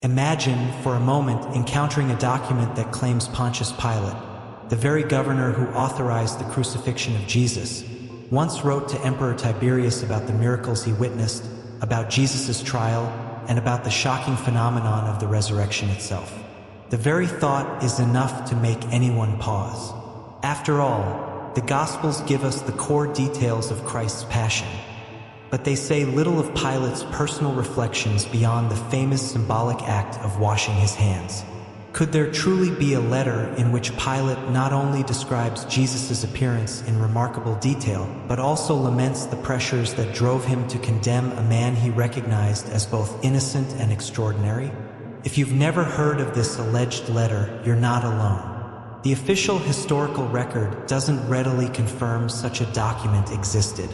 Imagine, for a moment, encountering a document that claims Pontius Pilate, the very governor who authorized the crucifixion of Jesus, once wrote to Emperor Tiberius about the miracles he witnessed, about Jesus' trial, and about the shocking phenomenon of the resurrection itself. The very thought is enough to make anyone pause. After all, the Gospels give us the core details of Christ's passion, but they say little of Pilate's personal reflections beyond the famous symbolic act of washing his hands. Could there truly be a letter in which Pilate not only describes Jesus' appearance in remarkable detail, but also laments the pressures that drove him to condemn a man he recognized as both innocent and extraordinary? If you've never heard of this alleged letter, you're not alone. The official historical record doesn't readily confirm such a document existed.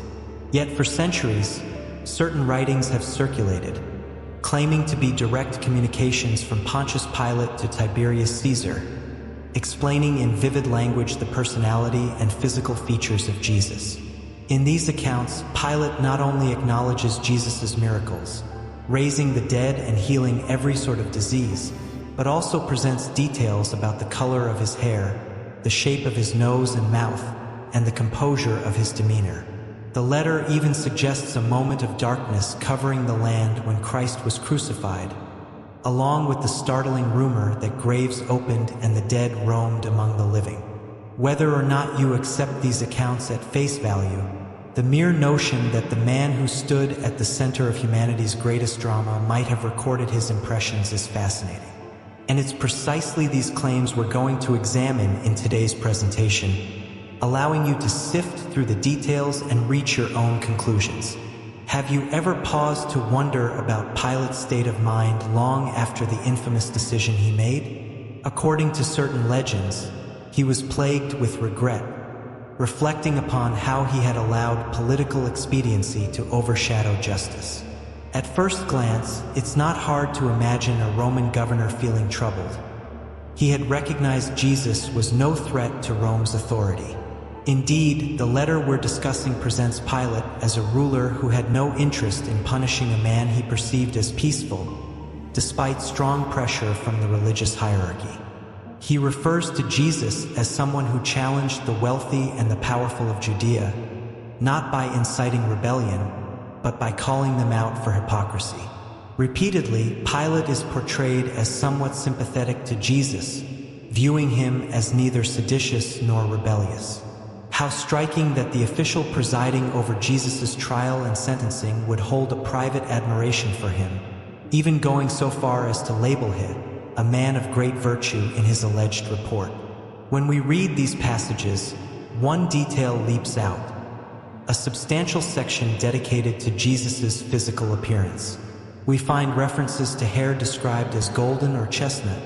Yet for centuries, certain writings have circulated, claiming to be direct communications from Pontius Pilate to Tiberius Caesar, explaining in vivid language the personality and physical features of Jesus. In these accounts, Pilate not only acknowledges Jesus' miracles, raising the dead and healing every sort of disease, but also presents details about the color of his hair, the shape of his nose and mouth, and the composure of his demeanor. The letter even suggests a moment of darkness covering the land when Christ was crucified, along with the startling rumor that graves opened and the dead roamed among the living. Whether or not you accept these accounts at face value, the mere notion that the man who stood at the center of humanity's greatest drama might have recorded his impressions is fascinating. And it's precisely these claims we're going to examine in today's presentation, allowing you to sift through the details and reach your own conclusions. Have you ever paused to wonder about Pilate's state of mind long after the infamous decision he made? According to certain legends, he was plagued with regret, reflecting upon how he had allowed political expediency to overshadow justice. At first glance, it's not hard to imagine a Roman governor feeling troubled. He had recognized Jesus was no threat to Rome's authority. Indeed, the letter we're discussing presents Pilate as a ruler who had no interest in punishing a man he perceived as peaceful, despite strong pressure from the religious hierarchy. He refers to Jesus as someone who challenged the wealthy and the powerful of Judea, not by inciting rebellion, but by calling them out for hypocrisy. Repeatedly, Pilate is portrayed as somewhat sympathetic to Jesus, viewing him as neither seditious nor rebellious. How striking that the official presiding over Jesus' trial and sentencing would hold a private admiration for him, even going so far as to label him a man of great virtue in his alleged report. When we read these passages, one detail leaps out: a substantial section dedicated to Jesus' physical appearance. We find references to hair described as golden or chestnut,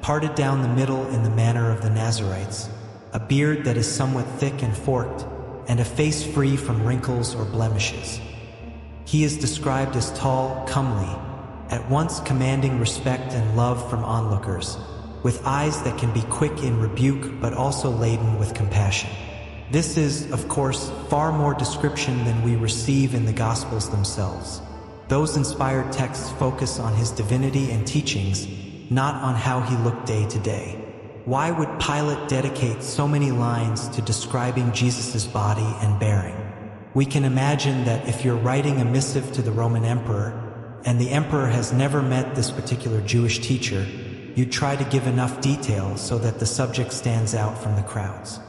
parted down the middle in the manner of the Nazarites, a beard that is somewhat thick and forked, and a face free from wrinkles or blemishes. He is described as tall, comely, at once commanding respect and love from onlookers, with eyes that can be quick in rebuke but also laden with compassion. This is, of course, far more description than we receive in the Gospels themselves. Those inspired texts focus on his divinity and teachings, not on how he looked day to day. Why would Pilate dedicate so many lines to describing Jesus' body and bearing? We can imagine that if you're writing a missive to the Roman emperor, and the emperor has never met this particular Jewish teacher, you'd try to give enough detail so that the subject stands out from the crowds.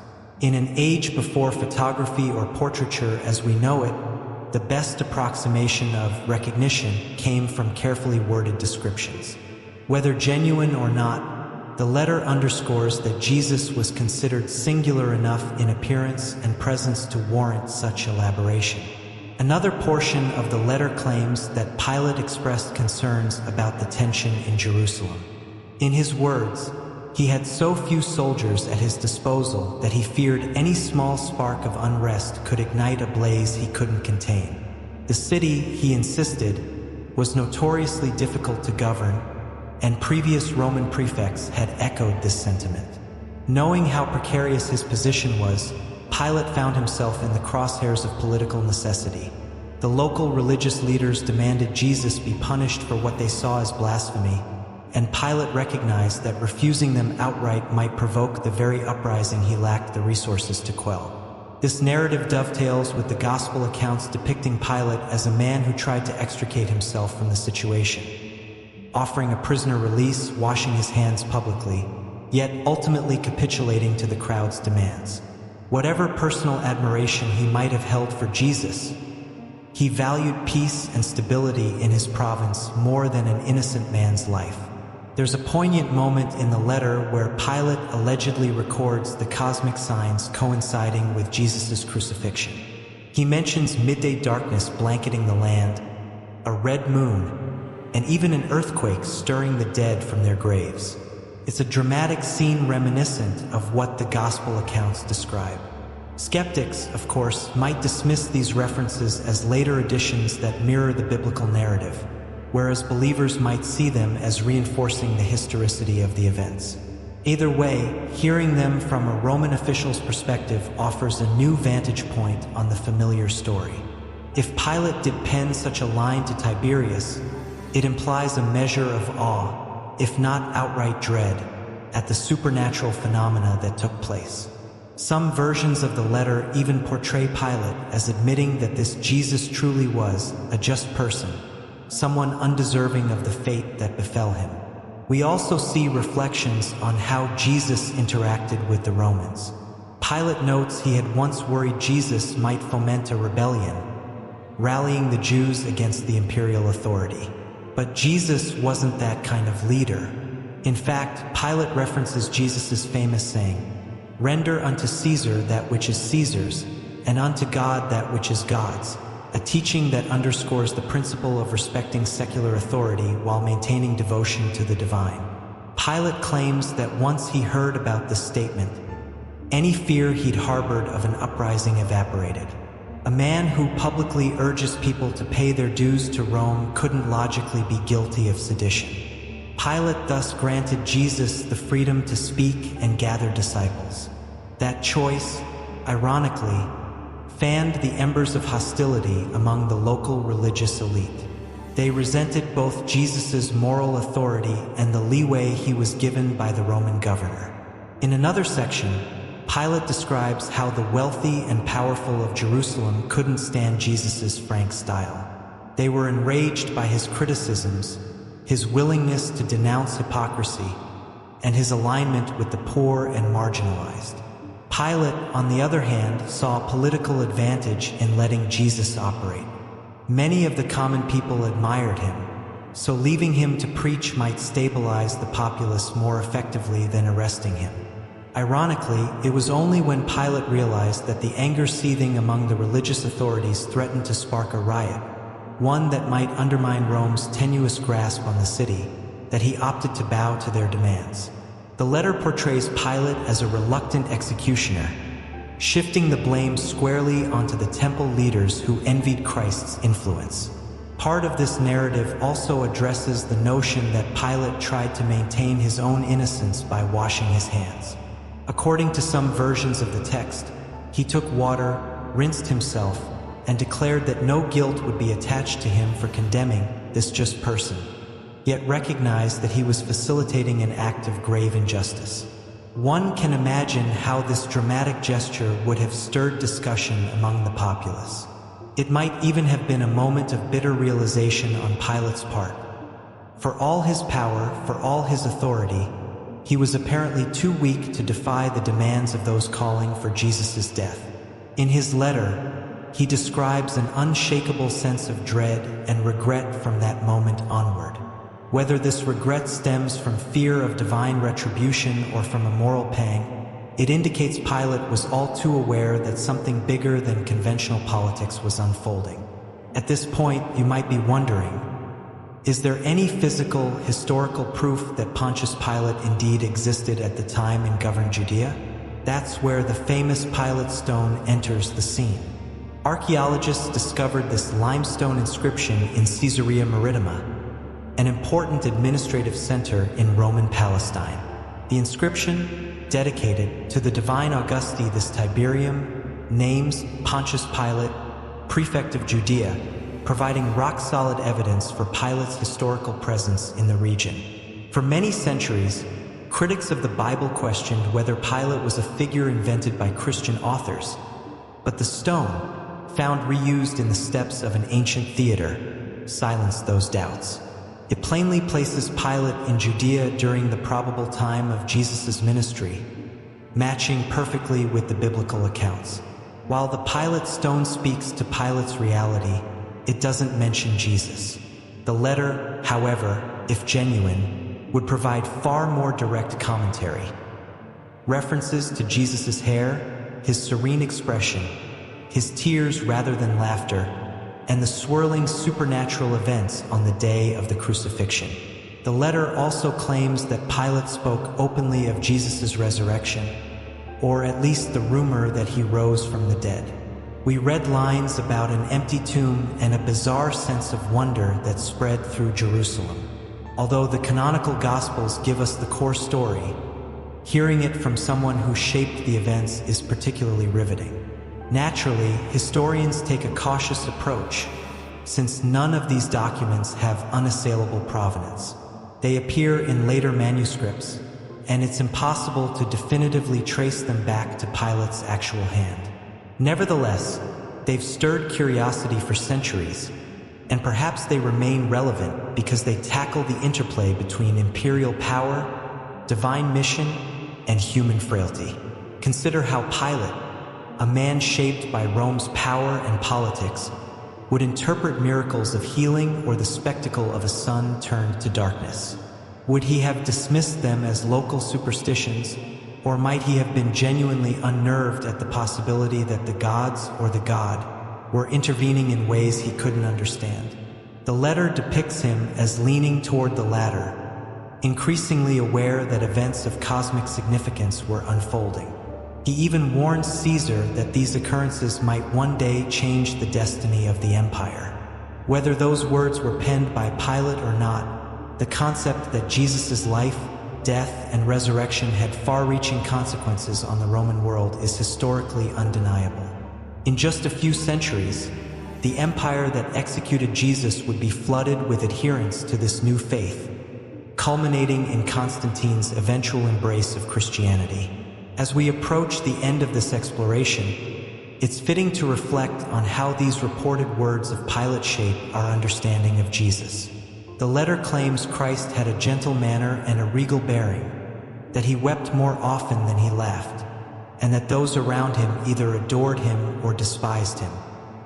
In an age before photography or portraiture as we know it, the best approximation of recognition came from carefully worded descriptions. Whether genuine or not, the letter underscores that Jesus was considered singular enough in appearance and presence to warrant such elaboration. Another portion of the letter claims that Pilate expressed concerns about the tension in Jerusalem. In his words, he had so few soldiers at his disposal that he feared any small spark of unrest could ignite a blaze he couldn't contain. The city, he insisted, was notoriously difficult to govern, and previous Roman prefects had echoed this sentiment. Knowing how precarious his position was, Pilate found himself in the crosshairs of political necessity. The local religious leaders demanded Jesus be punished for what they saw as blasphemy, and Pilate recognized that refusing them outright might provoke the very uprising he lacked the resources to quell. This narrative dovetails with the gospel accounts depicting Pilate as a man who tried to extricate himself from the situation, offering a prisoner release, washing his hands publicly, yet ultimately capitulating to the crowd's demands. Whatever personal admiration he might have held for Jesus, he valued peace and stability in his province more than an innocent man's life. There's a poignant moment in the letter where Pilate allegedly records the cosmic signs coinciding with Jesus' crucifixion. He mentions midday darkness blanketing the land, a red moon, and even an earthquake stirring the dead from their graves. It's a dramatic scene reminiscent of what the gospel accounts describe. Skeptics, of course, might dismiss these references as later additions that mirror the biblical narrative, whereas believers might see them as reinforcing the historicity of the events. Either way, hearing them from a Roman official's perspective offers a new vantage point on the familiar story. If Pilate did pen such a line to Tiberius, it implies a measure of awe, if not outright dread, at the supernatural phenomena that took place. Some versions of the letter even portray Pilate as admitting that this Jesus truly was a just person, someone undeserving of the fate that befell him. We also see reflections on how Jesus interacted with the Romans. Pilate notes he had once worried Jesus might foment a rebellion, rallying the Jews against the imperial authority. But Jesus wasn't that kind of leader. In fact, Pilate references Jesus' famous saying, "Render unto Caesar that which is Caesar's, and unto God that which is God's," a teaching that underscores the principle of respecting secular authority while maintaining devotion to the divine. Pilate claims that once he heard about this statement, any fear he'd harbored of an uprising evaporated. A man who publicly urges people to pay their dues to Rome couldn't logically be guilty of sedition. Pilate thus granted Jesus the freedom to speak and gather disciples. That choice, ironically, fanned the embers of hostility among the local religious elite. They resented both Jesus' moral authority and the leeway he was given by the Roman governor. In another section, Pilate describes how the wealthy and powerful of Jerusalem couldn't stand Jesus' frank style. They were enraged by his criticisms, his willingness to denounce hypocrisy, and his alignment with the poor and marginalized. Pilate, on the other hand, saw political advantage in letting Jesus operate. Many of the common people admired him, so leaving him to preach might stabilize the populace more effectively than arresting him. Ironically, it was only when Pilate realized that the anger seething among the religious authorities threatened to spark a riot, one that might undermine Rome's tenuous grasp on the city, that he opted to bow to their demands. The letter portrays Pilate as a reluctant executioner, shifting the blame squarely onto the temple leaders who envied Christ's influence. Part of this narrative also addresses the notion that Pilate tried to maintain his own innocence by washing his hands. According to some versions of the text, he took water, rinsed himself, and declared that no guilt would be attached to him for condemning this just person, yet recognized that he was facilitating an act of grave injustice. One can imagine how this dramatic gesture would have stirred discussion among the populace. It might even have been a moment of bitter realization on Pilate's part. For all his power, for all his authority, he was apparently too weak to defy the demands of those calling for Jesus' death. In his letter, he describes an unshakable sense of dread and regret from that moment onward. Whether this regret stems from fear of divine retribution or from a moral pang, it indicates Pilate was all too aware that something bigger than conventional politics was unfolding. At this point, you might be wondering, is there any physical, historical proof that Pontius Pilate indeed existed at the time and governed Judea? That's where the famous Pilate stone enters the scene. Archaeologists discovered this limestone inscription in Caesarea Maritima, an important administrative center in Roman Palestine. The inscription, dedicated to the divine Augustus Tiberium, names Pontius Pilate, prefect of Judea, providing rock-solid evidence for Pilate's historical presence in the region. For many centuries, critics of the Bible questioned whether Pilate was a figure invented by Christian authors, but the stone, found reused in the steps of an ancient theater, silenced those doubts. It plainly places Pilate in Judea during the probable time of Jesus' ministry, matching perfectly with the biblical accounts. While the Pilate stone speaks to Pilate's reality, it doesn't mention Jesus. The letter, however, if genuine, would provide far more direct commentary. References to Jesus' hair, his serene expression, his tears rather than laughter, and the swirling supernatural events on the day of the crucifixion. The letter also claims that Pilate spoke openly of Jesus' resurrection, or at least the rumor that he rose from the dead. We read lines about an empty tomb and a bizarre sense of wonder that spread through Jerusalem. Although the canonical Gospels give us the core story, hearing it from someone who shaped the events is particularly riveting. Naturally, historians take a cautious approach, since none of these documents have unassailable provenance. They appear in later manuscripts, and it's impossible to definitively trace them back to Pilate's actual hand. Nevertheless, they've stirred curiosity for centuries, and perhaps they remain relevant because they tackle the interplay between imperial power, divine mission, and human frailty. Consider how Pilate, a man shaped by Rome's power and politics, would interpret miracles of healing or the spectacle of a sun turned to darkness. Would he have dismissed them as local superstitions, or might he have been genuinely unnerved at the possibility that the gods or the god were intervening in ways he couldn't understand? The letter depicts him as leaning toward the latter, increasingly aware that events of cosmic significance were unfolding. He even warns Caesar that these occurrences might one day change the destiny of the empire. Whether those words were penned by Pilate or not, the concept that Jesus' life, death, and resurrection had far-reaching consequences on the Roman world is historically undeniable. In just a few centuries, the empire that executed Jesus would be flooded with adherents to this new faith, culminating in Constantine's eventual embrace of Christianity. As we approach the end of this exploration, it's fitting to reflect on how these reported words of Pilate shape our understanding of Jesus. The letter claims Christ had a gentle manner and a regal bearing, that he wept more often than he laughed, and that those around him either adored him or despised him.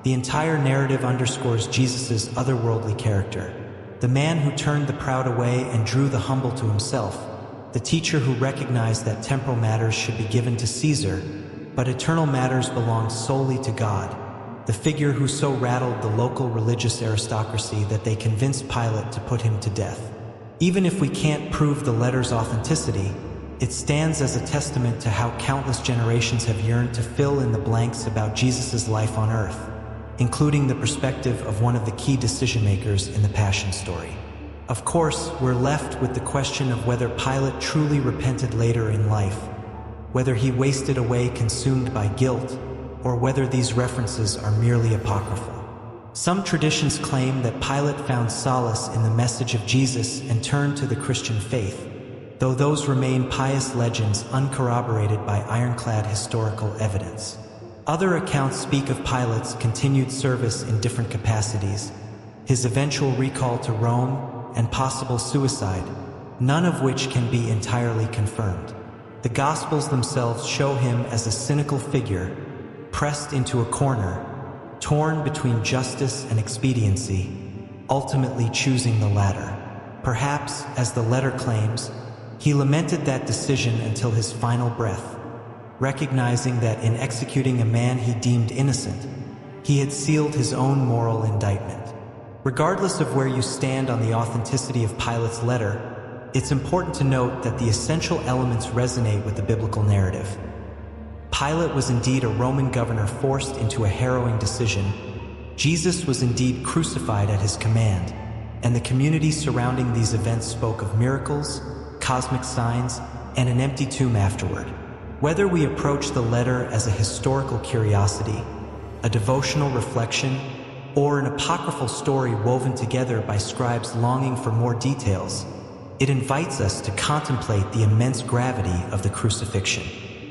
The entire narrative underscores Jesus' otherworldly character, the man who turned the proud away and drew the humble to himself, the teacher who recognized that temporal matters should be given to Caesar, but eternal matters belonged solely to God, the figure who so rattled the local religious aristocracy that they convinced Pilate to put him to death. Even if we can't prove the letter's authenticity, it stands as a testament to how countless generations have yearned to fill in the blanks about Jesus' life on earth, including the perspective of one of the key decision-makers in the Passion story. Of course, we're left with the question of whether Pilate truly repented later in life, whether he wasted away consumed by guilt, or whether these references are merely apocryphal. Some traditions claim that Pilate found solace in the message of Jesus and turned to the Christian faith, though those remain pious legends uncorroborated by ironclad historical evidence. Other accounts speak of Pilate's continued service in different capacities, his eventual recall to Rome, and possible suicide, none of which can be entirely confirmed. The Gospels themselves show him as a cynical figure, pressed into a corner, torn between justice and expediency, ultimately choosing the latter. Perhaps, as the letter claims, he lamented that decision until his final breath, recognizing that in executing a man he deemed innocent, he had sealed his own moral indictment. Regardless of where you stand on the authenticity of Pilate's letter, it's important to note that the essential elements resonate with the biblical narrative. Pilate was indeed a Roman governor forced into a harrowing decision. Jesus was indeed crucified at his command, and the community surrounding these events spoke of miracles, cosmic signs, and an empty tomb afterward. Whether we approach the letter as a historical curiosity, a devotional reflection, or an apocryphal story woven together by scribes longing for more details, It invites us to contemplate the immense gravity of the crucifixion.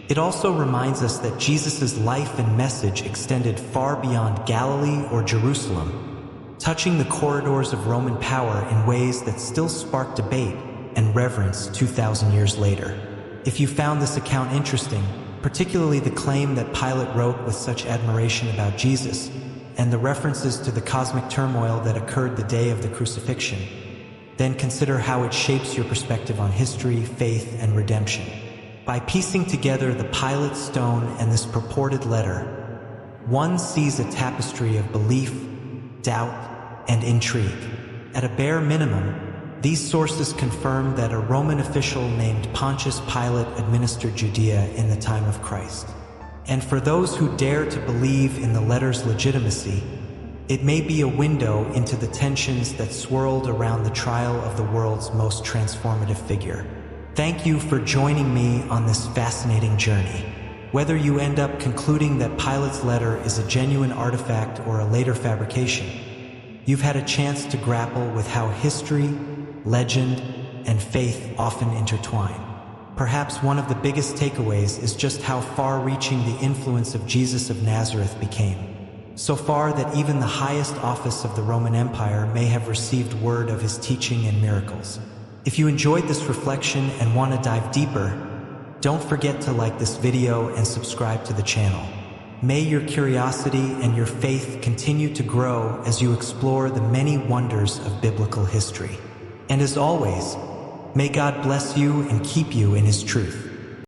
It also reminds us that Jesus' life and message extended far beyond Galilee or Jerusalem, touching the corridors of Roman power in ways that still spark debate and reverence 2,000 years later. If you found this account interesting, particularly the claim that Pilate wrote with such admiration about Jesus, and the references to the cosmic turmoil that occurred the day of the crucifixion, then consider how it shapes your perspective on history, faith, and redemption. By piecing together the Pilate stone and this purported letter, one sees a tapestry of belief, doubt, and intrigue. At a bare minimum, these sources confirm that a Roman official named Pontius Pilate administered Judea in the time of Christ. And for those who dare to believe in the letter's legitimacy, it may be a window into the tensions that swirled around the trial of the world's most transformative figure. Thank you for joining me on this fascinating journey. Whether you end up concluding that Pilate's letter is a genuine artifact or a later fabrication, you've had a chance to grapple with how history, legend, and faith often intertwine. Perhaps one of the biggest takeaways is just how far-reaching the influence of Jesus of Nazareth became. So far that even the highest office of the Roman Empire may have received word of his teaching and miracles. If you enjoyed this reflection and want to dive deeper, don't forget to like this video and subscribe to the channel. May your curiosity and your faith continue to grow as you explore the many wonders of biblical history. And as always, may God bless you and keep you in His truth.